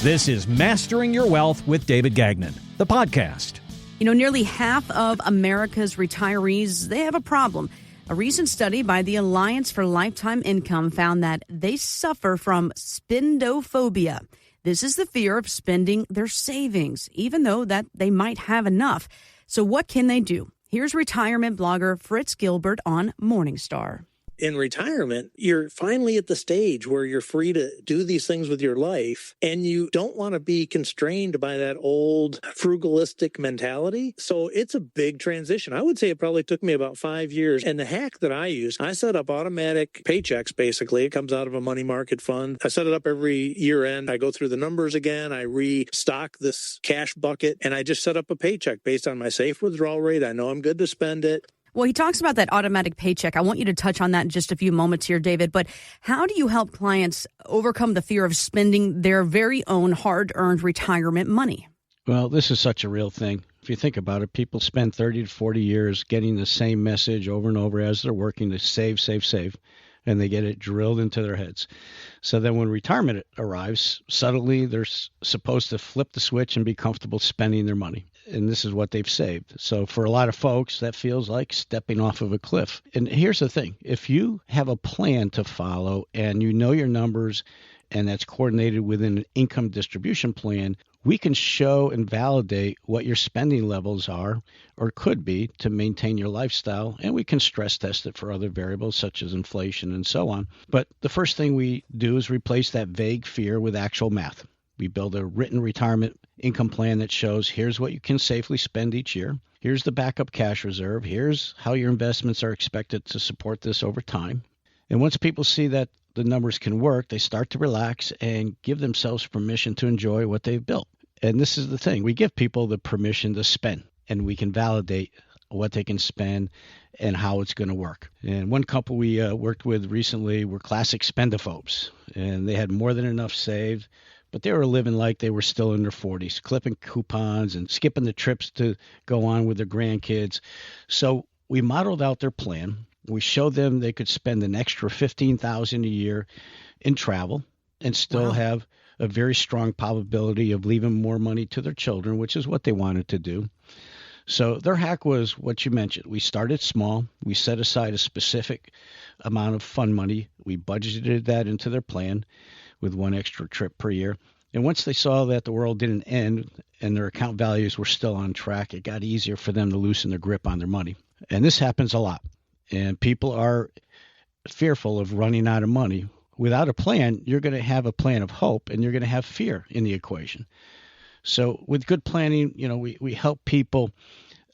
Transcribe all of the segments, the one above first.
This is Mastering Your Wealth with David Gagnon, the podcast. You know, nearly half of America's retirees, they have a problem. A recent study by the Alliance for Lifetime Income found that they suffer from Spendophobia. This is the fear of spending their savings, even though that they might have enough. So what can they do? Here's retirement blogger Fritz Gilbert on Morningstar. In retirement, you're finally at the stage where you're free to do these things with your life, and you don't want to be constrained by that old frugalistic mentality. So it's a big transition. I would say it probably took me about 5 years. And the hack that I use, I set up automatic paychecks, basically. It comes out of a money market fund. I set it up every year end. I go through the numbers again. I restock this cash bucket, and I just set up a paycheck based on my safe withdrawal rate. I know I'm good to spend it. Well, he talks about that automatic paycheck. I want you to touch on that in just a few moments here, David. But how do you help clients overcome the fear of spending their very own hard-earned retirement money? Well, this is such a real thing. If you think about it, people spend 30 to 40 years getting the same message over and over as they're working to save, and they get it drilled into their heads. So then when retirement arrives, suddenly they're supposed to flip the switch and be comfortable spending their money. And this is what they've saved. So for a lot of folks, that feels like stepping off of a cliff. And here's the thing. If you have a plan to follow and you know your numbers and that's coordinated within an income distribution plan, we can show and validate what your spending levels are or could be to maintain your lifestyle. And we can stress test it for other variables such as inflation and so on. But the first thing we do is replace that vague fear with actual math. We build a written retirement income plan that shows here's what you can safely spend each year. Here's the backup cash reserve. Here's how your investments are expected to support this over time. And once people see that the numbers can work, they start to relax and give themselves permission to enjoy what they've built. And this is the thing. We give people the permission to spend, and we can validate what they can spend and how it's going to work. And one couple we worked with recently were classic spendophobes, and they had more than enough saved, but they were living like they were still in their 40s, clipping coupons and skipping the trips to go on with their grandkids. So we modeled out their plan. We showed them they could spend an extra $15,000 a year in travel and still have a very strong probability of leaving more money to their children, which is what they wanted to do. So their hack was what you mentioned. We started small. We set aside a specific amount of fund money. We budgeted that into their plan with one extra trip per year. And once they saw that the world didn't end and their account values were still on track, it got easier for them to loosen their grip on their money. And this happens a lot. And people are fearful of running out of money. Without a plan, you're going to have a plan of hope, and you're going to have fear in the equation. So with good planning, you know, we help people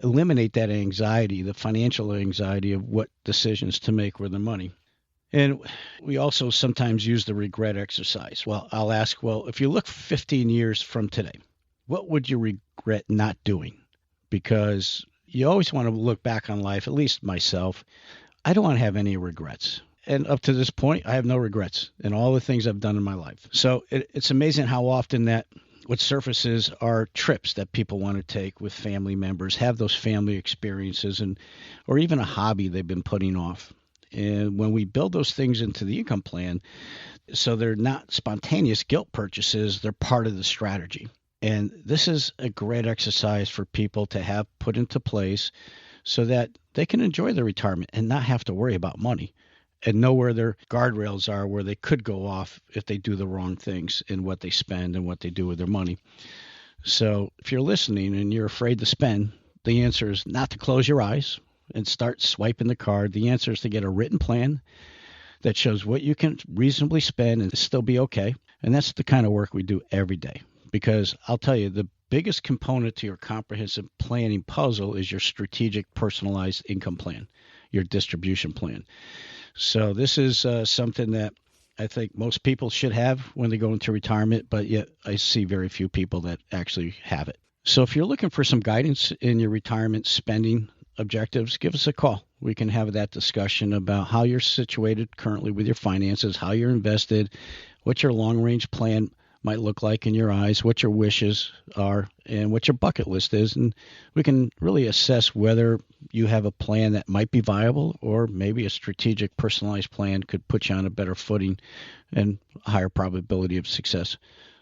eliminate that anxiety, the financial anxiety of what decisions to make with their money. And we also sometimes use the regret exercise. Well, I'll ask, if you look 15 years from today, what would you regret not doing? Because you always want to look back on life, at least myself. I don't want to have any regrets. And up to this point, I have no regrets in all the things I've done in my life. So it's amazing how often that what surfaces are trips that people want to take with family members, have those family experiences, or even a hobby they've been putting off. And when we build those things into the income plan, so they're not spontaneous guilt purchases, they're part of the strategy. And this is a great exercise for people to have put into place so that they can enjoy their retirement and not have to worry about money and know where their guardrails are, where they could go off if they do the wrong things in what they spend and what they do with their money. So if you're listening and you're afraid to spend, the answer is not to close your eyes and start swiping the card. The answer is to get a written plan that shows what you can reasonably spend and still be okay. And that's the kind of work we do every day. Because I'll tell you, the biggest component to your comprehensive planning puzzle is your strategic personalized income plan, your distribution plan. So this is something that I think most people should have when they go into retirement, but yet I see very few people that actually have it. So if you're looking for some guidance in your retirement spending objectives, give us a call. We can have that discussion about how you're situated currently with your finances, how you're invested, what your long-range plan might look like in your eyes, what your wishes are, and what your bucket list is. And we can really assess whether you have a plan that might be viable, or maybe a strategic personalized plan could put you on a better footing and a higher probability of success.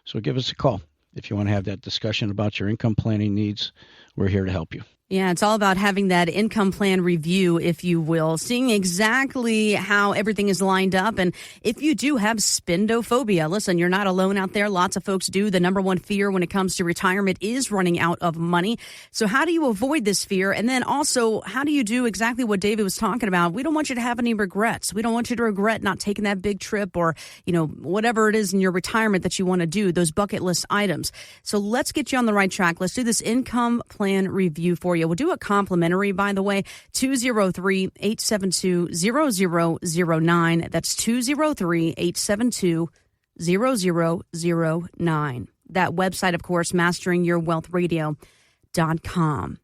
So give us a call. If you want to have that discussion about your income planning needs, we're here to help you. Yeah, it's all about having that income plan review, if you will, seeing exactly how everything is lined up. And if you do have spendophobia, listen, you're not alone out there. Lots of folks do. The number one fear when it comes to retirement is running out of money. So how do you avoid this fear? And then also, how do you do exactly what David was talking about? We don't want you to have any regrets. We don't want you to regret not taking that big trip or, whatever it is in your retirement that you want to do, those bucket list items. So let's get you on the right track. Let's do this income plan review for you. We'll do it complimentary, by the way, 203-872-0009. That's 203-872-0009. That website, of course, masteringyourwealthradio.com.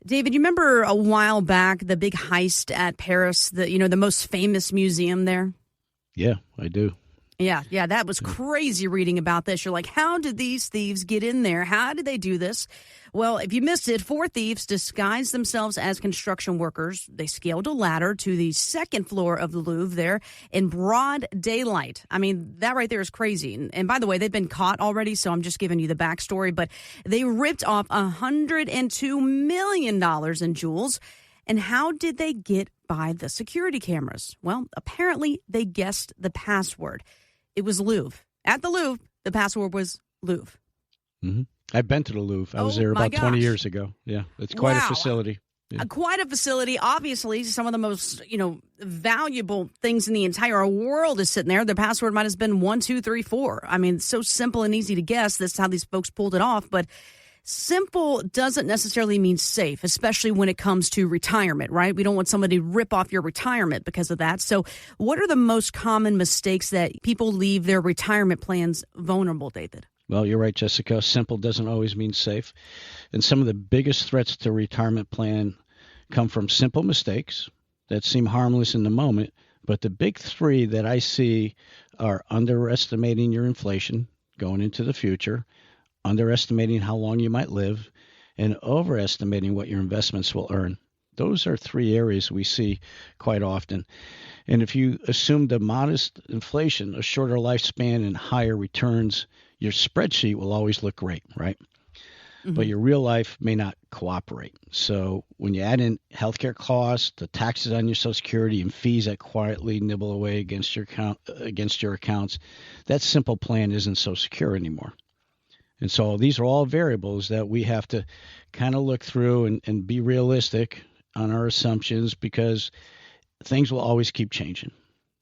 David, you remember a while back, the big heist at Paris, the most famous museum there? Yeah, I do. Yeah, that was crazy reading about this. You're like, how did these thieves get in there? How did they do this? Well, if you missed it, 4 thieves disguised themselves as construction workers. They scaled a ladder to the second floor of the Louvre there in broad daylight. I mean, that right there is crazy. And by the way, they've been caught already, so I'm just giving you the backstory. But they ripped off $102 million in jewels. And how did they get by the security cameras? Well, apparently they guessed the password. It was Louvre. At the Louvre, the password was Louvre. Mm-hmm. I've been to the Louvre. I was there about 20 years ago. Yeah, it's quite a facility. Yeah. Quite a facility. Obviously, some of the most, valuable things in the entire world is sitting there. The password might have been 1, 2, 3, 4. I mean, it's so simple and easy to guess. That's how these folks pulled it off. But simple doesn't necessarily mean safe, especially when it comes to retirement, right? We don't want somebody to rip off your retirement because of that. So what are the most common mistakes that people leave their retirement plans vulnerable, David? Well, you're right, Jessica. Simple doesn't always mean safe. And some of the biggest threats to a retirement plan come from simple mistakes that seem harmless in the moment. But the big 3 that I see are underestimating your inflation going into the future, underestimating how long you might live, and overestimating what your investments will earn. Those are 3 areas we see quite often. And if you assume the modest inflation, a shorter lifespan, and higher returns, your spreadsheet will always look great, right? Mm-hmm. But your real life may not cooperate. So when you add in healthcare costs, the taxes on your Social Security, and fees that quietly nibble away against your accounts, that simple plan isn't so secure anymore. And so these are all variables that we have to kind of look through and be realistic on our assumptions, because things will always keep changing.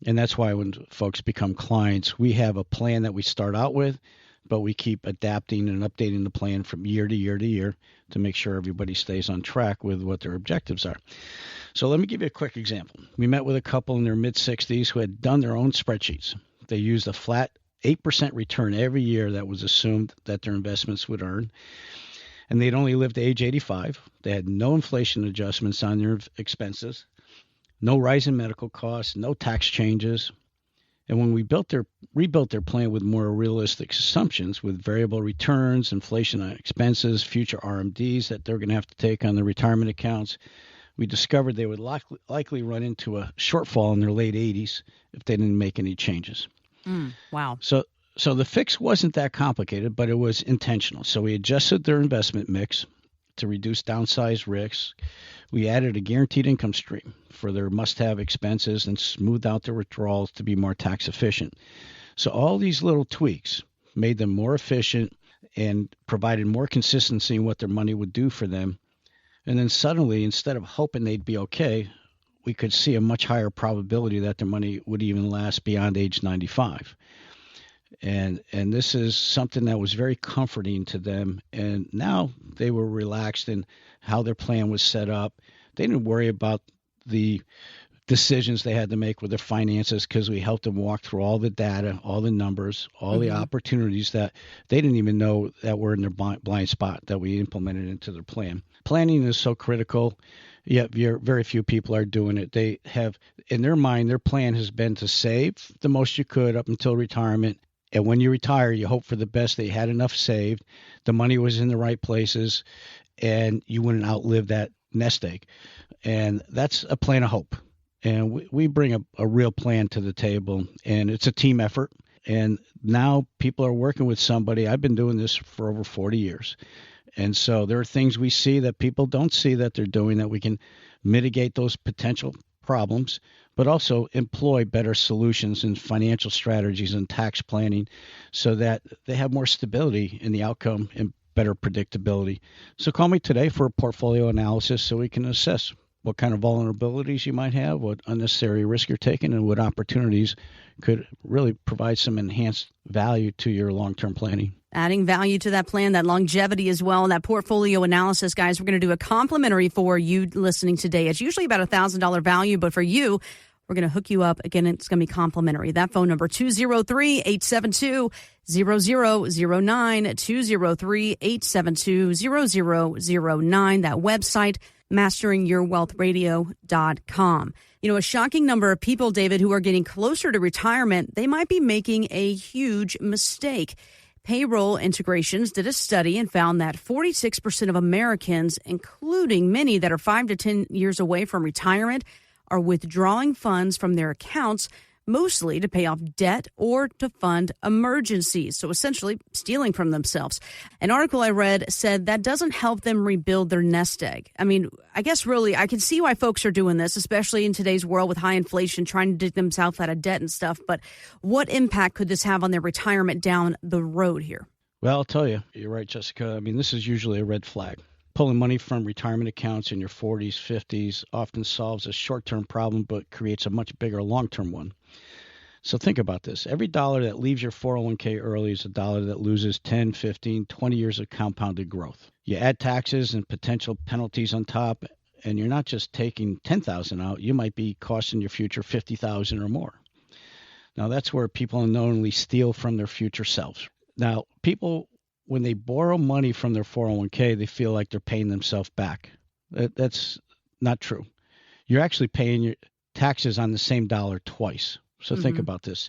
And that's why when folks become clients, we have a plan that we start out with, but we keep adapting and updating the plan from year to year to year to make sure everybody stays on track with what their objectives are. So let me give you a quick example. We met with a couple in their mid-60s who had done their own spreadsheets. They used a flat 8% return every year that was assumed that their investments would earn. And they'd only lived to age 85. They had no inflation adjustments on their expenses, no rise in medical costs, no tax changes. And when we rebuilt their plan with more realistic assumptions, with variable returns, inflation on expenses, future RMDs that they're going to have to take on their retirement accounts, we discovered they would likely run into a shortfall in their late 80s if they didn't make any changes. Wow. So the fix wasn't that complicated, but it was intentional. So we adjusted their investment mix to reduce downside risks. We added a guaranteed income stream for their must-have expenses and smoothed out their withdrawals to be more tax efficient. So all these little tweaks made them more efficient and provided more consistency in what their money would do for them. And then suddenly, instead of hoping they'd be okay, we could see a much higher probability that their money would even last beyond age 95. And this is something that was very comforting to them. And now they were relaxed in how their plan was set up. They didn't worry about the decisions they had to make with their finances, because we helped them walk through all the data, all the numbers, all the opportunities that they didn't even know that were in their blind spot that we implemented into their plan. Planning is so critical, yet very few people are doing it. They have, in their mind, their plan has been to save the most you could up until retirement. And when you retire, you hope for the best. They had enough saved, the money was in the right places, and you wouldn't outlive that nest egg. And that's a plan of hope. And we bring a real plan to the table, and it's a team effort. And now people are working with somebody. I've been doing this for over 40 years. And so there are things we see that people don't see that they're doing, that we can mitigate those potential problems, but also employ better solutions and financial strategies and tax planning so that they have more stability in the outcome and better predictability. So call me today for a portfolio analysis so we can assess what kind of vulnerabilities you might have, what unnecessary risk you're taking, and what opportunities could really provide some enhanced value to your long-term planning. Adding value to that plan, that longevity as well, and that portfolio analysis, guys. We're going to do a complimentary for you listening today. It's usually about $1,000 value, but for you, we're going to hook you up. Again, it's going to be complimentary. That phone number, 203-872-0009, 203-872-0009. That website, masteringyourwealthradio.com. You know, a shocking number of people, David, who are getting closer to retirement, they might be making a huge mistake. Payroll Integrations did a study and found that 46% of Americans, including many that are 5 to 10 years away from retirement, are withdrawing funds from their accounts, mostly to pay off debt or to fund emergencies. So essentially stealing from themselves. An article I read said that doesn't help them rebuild their nest egg. I mean, I guess really I can see why folks are doing this, especially in today's world with high inflation, trying to dig themselves out of debt and stuff. But what impact could this have on their retirement down the road here? Well, I'll tell you, you're right, Jessica. I mean, this is usually a red flag. Pulling money from retirement accounts in your 40s, 50s often solves a short-term problem, but creates a much bigger long-term one. So think about this. Every dollar that leaves your 401k early is a dollar that loses 10, 15, 20 years of compounded growth. You add taxes and potential penalties on top, and you're not just taking $10,000 out, you might be costing your future $50,000 or more. Now, that's where people unknowingly steal from their future selves. Now, people, when they borrow money from their 401k, they feel like they're paying themselves back. That's not true. You're actually paying your taxes on the same dollar twice. So think about this.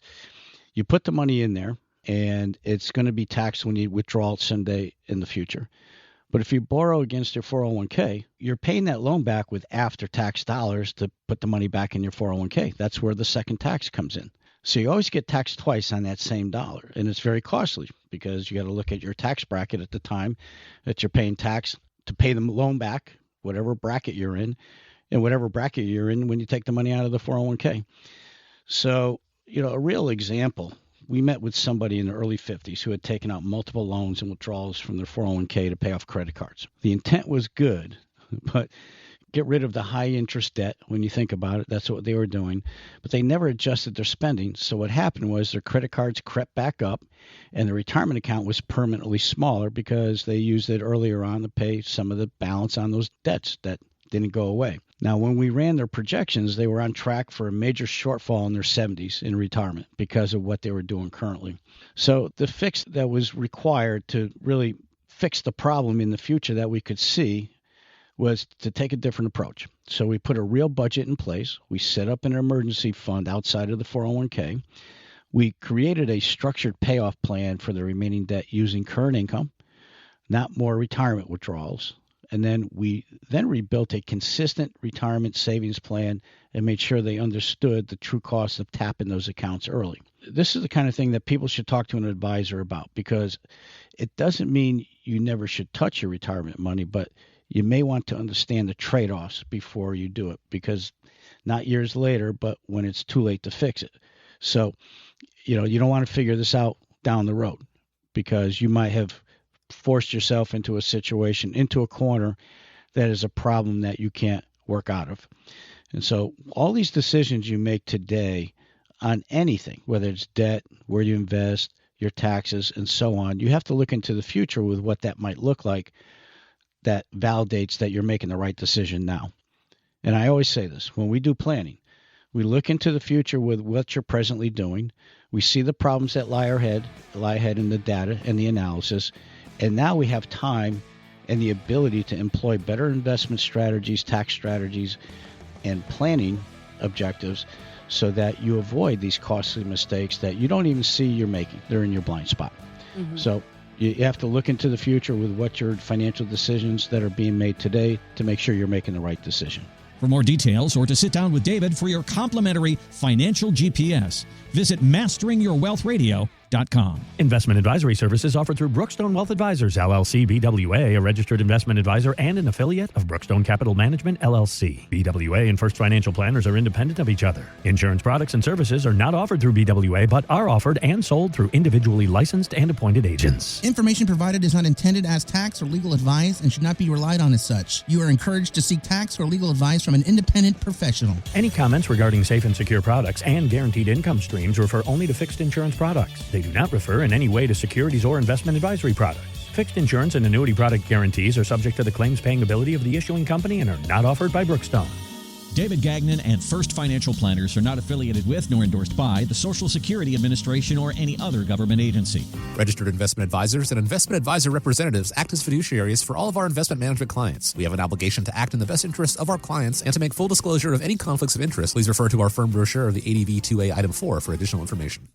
You put the money in there, and it's going to be taxed when you withdraw it someday in the future. But if you borrow against your 401k, you're paying that loan back with after-tax dollars to put the money back in your 401k. That's where the second tax comes in. So you always get taxed twice on that same dollar, and it's very costly because you got to look at your tax bracket at the time that you're paying tax to pay the loan back, whatever bracket you're in, and whatever bracket you're in when you take the money out of the 401k. So, you know, a real example, we met with somebody in the early 50s who had taken out multiple loans and withdrawals from their 401k to pay off credit cards. The intent was good, but get rid of the high interest debt. When you think about it, that's what they were doing. But they never adjusted their spending. So what happened was their credit cards crept back up, and the retirement account was permanently smaller because they used it earlier on to pay some of the balance on those debts that didn't go away. Now, when we ran their projections, they were on track for a major shortfall in their 70s in retirement because of what they were doing currently. So the fix that was required to really fix the problem in the future that we could see was to take a different approach. So we put a real budget in place. We set up an emergency fund outside of the 401k. We created a structured payoff plan for the remaining debt using current income, not more retirement withdrawals. And then we rebuilt a consistent retirement savings plan and made sure they understood the true cost of tapping those accounts early. This is the kind of thing that people should talk to an advisor about, because it doesn't mean you never should touch your retirement money, but you may want to understand the trade-offs before you do it, because not years later, but when it's too late to fix it. So, you know, you don't want to figure this out down the road, because you might have forced yourself into a situation, into a corner that is a problem that you can't work out of. And so all these decisions you make today on anything, whether it's debt, where you invest, your taxes, and so on, you have to look into the future with what that might look like that validates that you're making the right decision now. And I always say this, when we do planning, we look into the future with what you're presently doing. We see the problems that lie ahead in the data and the analysis. And now we have time and the ability to employ better investment strategies, tax strategies, and planning objectives so that you avoid these costly mistakes that you don't even see you're making. They're in your blind spot. So you have to look into the future with what your financial decisions that are being made today to make sure you're making the right decision. For more details or to sit down with David for your complimentary financial GPS, visit masteringyourwealthradio.com. Investment advisory services offered through Brookstone Wealth Advisors, LLC, BWA, a registered investment advisor and an affiliate of Brookstone Capital Management, LLC. BWA and First Financial Planners are independent of each other. Insurance products and services are not offered through BWA, but are offered and sold through individually licensed and appointed agents. Information provided is not intended as tax or legal advice and should not be relied on as such. You are encouraged to seek tax or legal advice from an independent professional. Any comments regarding safe and secure products and guaranteed income streams refer only to fixed insurance products. They do not refer in any way to securities or investment advisory products. Fixed insurance and annuity product guarantees are subject to the claims-paying ability of the issuing company and are not offered by Brookstone. David Gagnon and First Financial Planners are not affiliated with nor endorsed by the Social Security Administration or any other government agency. Registered investment advisors and investment advisor representatives act as fiduciaries for all of our investment management clients. We have an obligation to act in the best interest of our clients and to make full disclosure of any conflicts of interest. Please refer to our firm brochure of the ADV 2A Item 4 for additional information.